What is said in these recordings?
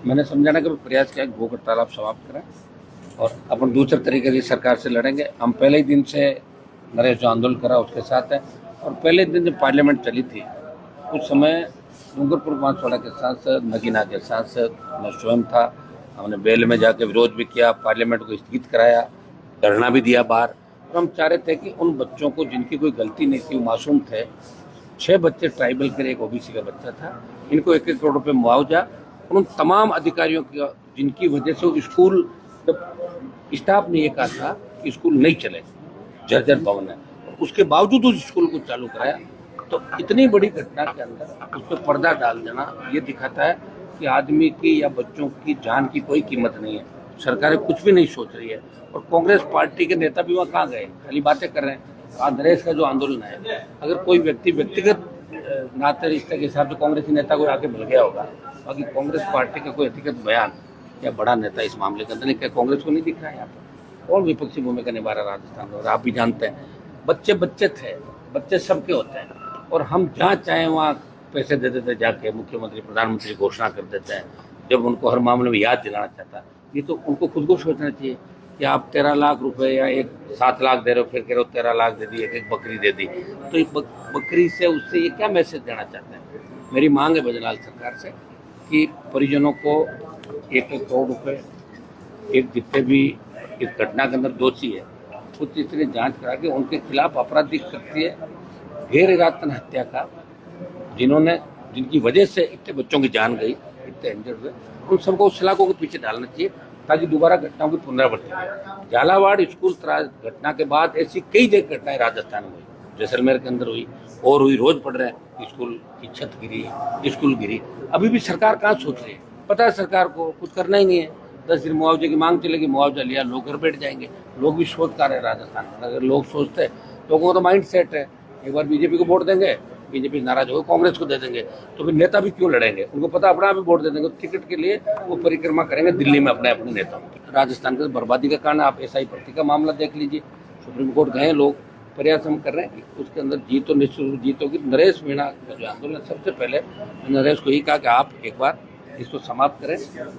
मैंने समझा ना कि प्रयास किया कि भूख हड़ताल आप समाप्त करें और अपन दूसरे तरीके की सरकार से लड़ेंगे। हम पहले ही दिन से नरेश जो आंदोलन करा उसके साथ है। और पहले दिन जब पार्लियामेंट चली थी उस समय डूंगरपुर बांसवाड़ा के सांसद, नगीना के सांसद, मैं स्वयं था। हमने बेल में जाकर विरोध भी किया, पार्लियामेंट को स्थगित कराया, धरना भी दिया बाहर। और हम चाह रहे थे कि उन बच्चों को जिनकी कोई गलती नहीं थी, वो मासूम थे, 6 बच्चे ट्राइबल के, एक ओबीसी का बच्चा था, इनको 1-1 करोड़ रुपए मुआवजा। उन तमाम अधिकारियों की जिनकी वजह से स्कूल स्टाफ ने ये कहा था कि स्कूल नहीं चले, जर्जर भवन है, उसके बावजूद उस स्कूल को चालू कराया। तो इतनी बड़ी घटना के अंदर उस पर पर्दा डाल देना ये दिखाता है कि आदमी की या बच्चों की जान की कोई कीमत नहीं है। सरकारें कुछ भी नहीं सोच रही है। और कांग्रेस पार्टी के नेता भी वहाँ कहाँ गए, खाली बातें कर रहे हैं। आज नरेश का जो आंदोलन है, अगर कोई व्यक्ति व्यक्तिगत नाते रिश्ते के हिसाब से कांग्रेसी नेता को आके मिल गया होगा, बाकी कांग्रेस पार्टी का कोई व्यक्तिगत बयान या बड़ा नेता इस मामले के अंदर नहीं। क्या कांग्रेस को नहीं दिख रहा है यहाँ पर? और विपक्षी भूमिका निभा रहा राजस्थान में। और आप भी जानते हैं, बच्चे बच्चे थे, बच्चे सबके होते हैं, और हम जहाँ चाहें वहाँ पैसे दे देते, जाके मुख्यमंत्री प्रधानमंत्री घोषणा कर देते हैं जब उनको हर मामले में याद दिलाना चाहता है। ये तो उनको खुद को सोचना चाहिए कि आप 13 लाख रुपए या 7 लाख दे रहे हो, फिर कह रहे हो 13 लाख दे दी, एक बकरी दे दी। तो एक बकरी से उससे ये क्या मैसेज देना चाहते हैं? मेरी मांग है भजनलाल सरकार से कि परिजनों को 1-1 करोड़ रुपए, एक जितने भी इस घटना के अंदर दोषी है कुछ इसलिए जांच करा के उनके खिलाफ आपराधिक कृत्य, गैर इरादतन हत्या का, जिनकी वजह से इतने बच्चों की जान गई, इतने इंजर्ड हुए, उन सबको उस सलाखों के पीछे डालना चाहिए ताकि दोबारा घटनाओं की पुनरावृत्ति हो। झालावाड़ स्कूल घटना के बाद ऐसी कई जगह घटनाएं राजस्थान में हुई, जैसलमेर के अंदर हुई और हुई, रोज पढ़ रहे हैं स्कूल की छत गिरी, स्कूल गिरी। अभी भी सरकार कहाँ सोच रही है? पता है सरकार को कुछ करना ही नहीं है। 10 दिन मुआवजे की मांग चलेगी, मुआवजा लिया, लोग घर बैठ जाएंगे। लोग भी सोचकार है राजस्थान में। अगर लोग सोचते, लोगों का तो माइंड सेट है एक बार बीजेपी को वोट देंगे, बीजेपी नाराज होगा, कांग्रेस को दे देंगे, तो फिर नेता भी क्यों लड़ेंगे? उनको पता अपना भी वोट दे देंगे, टिकट के लिए वो परिक्रमा करेंगे दिल्ली में अपने अपने नेताओं। राजस्थान के बर्बादी का कारण आप एसआई भर्ती का मामला देख लीजिए। सुप्रीम कोर्ट गए लोग, प्रयास हम कर रहे हैं कि उसके अंदर जीत तो निश्चित जीत होगी। नरेश मीणा का जो आंदोलन, सबसे पहले नरेश को ही कहा कि आप एक बार इसको समाप्त करें।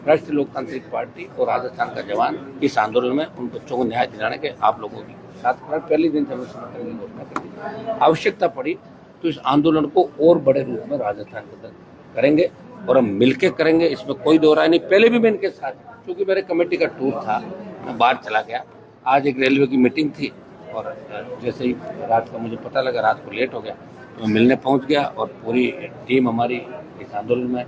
राष्ट्रीय लोकतांत्रिक पार्टी और राजस्थान का जवान इस आंदोलन में उन बच्चों को न्याय दिलाने के आप लोगों की साथ खड़ा। पहले दिन से हमें समर्थन की घोषणा कर दी। आवश्यकता पड़ी तो इस आंदोलन को और बड़े रूप में राजस्थान के अंदर करेंगे और हम मिलकर करेंगे, इसमें कोई दो राय नहीं। पहले भी मैं इनके साथ, क्योंकि मेरे कमेटी का टूर था, मैं बाहर चला गया। आज एक रेलवे की मीटिंग थी और जैसे ही रात का मुझे पता लगा, रात को लेट हो गया, तो मैं मिलने पहुंच गया। और पूरी टीम हमारी इस आंदोलन में,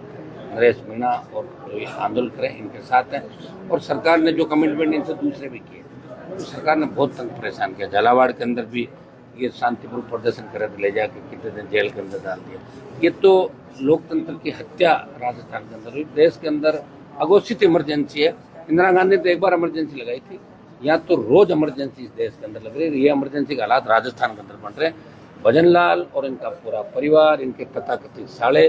नरेश मीणा और जो ये आंदोलन करें इनके साथ हैं। और सरकार ने जो कमिटमेंट इनसे दूसरे भी किए, तो सरकार ने बहुत तंग परेशान किया। झालावाड़ के अंदर भी ये शांतिपूर्ण प्रदर्शन करे थे, ले जाकर कितने दिन जेल के अंदर डाल दिया। ये तो लोकतंत्र की हत्या राजस्थान के अंदर हुई। देश के अंदर अघोषित इमरजेंसी है। इंदिरा गांधी ने तो एक बार इमरजेंसी लगाई थी, यहाँ तो रोज इमरजेंसी इस देश के अंदर लग रही है। ये इमरजेंसी के हालात राजस्थान के अंदर बन रहे हैं। भजनलाल और इनका पूरा परिवार, इनके तथाकथित साले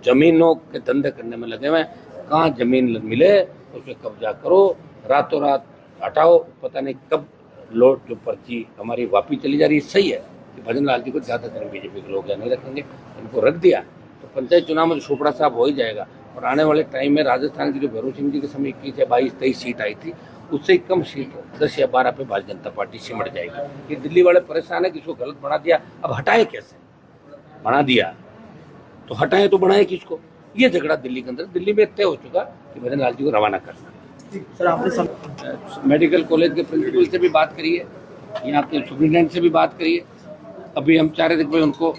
जमीनों के धंधे करने में लगे हुए हैं। कहाँ जमीन मिले उस पर कब्जा करो, रातों रात हटाओ, पता नहीं कब लोट जो पर्ची हमारी वापस चली जा रही है। सही है कि भजनलाल जी को ज़्यादा दिन बीजेपी के लोग या नहीं रखेंगे, इनको रख दिया तो पंचायत चुनाव में छोपड़ा साहब हो ही जाएगा। और आने वाले टाइम में राजस्थान की जो भैरों सिंह जी के समय 21 या 22-23 सीट आई थी, उससे ही कम सीट 10 या 12 पे भारतीय जनता पार्टी सिमट जाएगी। ये दिल्ली वाले परेशान है कि इसको गलत बना दिया, अब हटाए कैसे? बना दिया तो हटाए तो बनाए किसको? ये झगड़ा दिल्ली के अंदर, दिल्ली में तय हो चुका कि भजनलाल जी को रवाना करना। सर आपने मेडिकल कॉलेज के प्रिंसिपल से भी बात करिए, यहाँ के सुप्रिटेंडेंट से भी बात करिए। अभी हम चाह रहे थे कि उनको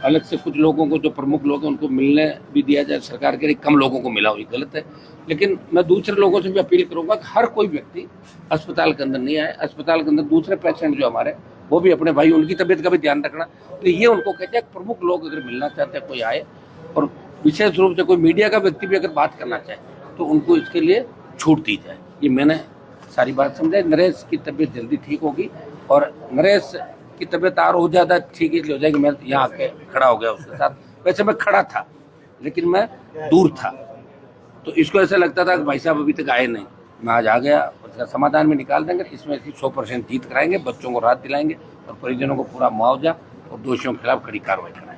अलग से कुछ लोगों को, जो प्रमुख लोग हैं, उनको मिलने भी दिया जाए। सरकार के लिए कम लोगों को मिला, हुई गलत है। लेकिन मैं दूसरे लोगों से भी अपील करूंगा कि हर कोई व्यक्ति अस्पताल के अंदर नहीं आए। अस्पताल के अंदर दूसरे पेशेंट जो हमारे, वो भी अपने भाई, उनकी तबीयत का भी ध्यान रखना। तो ये उनको कहते हैं, प्रमुख लोग अगर मिलना चाहते हैं कोई आए, और विशेष रूप से कोई मीडिया का व्यक्ति भी अगर बात करना चाहे तो उनको इसके लिए छूट दी जाए। ये मैंने सारी बात समझाई। नरेश की तबीयत जल्दी ठीक होगी और नरेश की तबीयत और ज़्यादा ठीक इसलिए हो जाएगी, मैं यहाँ आके खड़ा हो गया उसके साथ। वैसे मैं खड़ा था लेकिन मैं दूर था, तो इसको ऐसा लगता था कि भाई साहब अभी तक आए नहीं। मैं आज आ गया, उसका समाधान में निकाल देंगे। इसमें 100% जीत कराएंगे, बच्चों को राहत दिलाएंगे और परिजनों को पूरा मुआवजा और दोषियों के खिलाफ कड़ी कार्रवाई कराएंगे।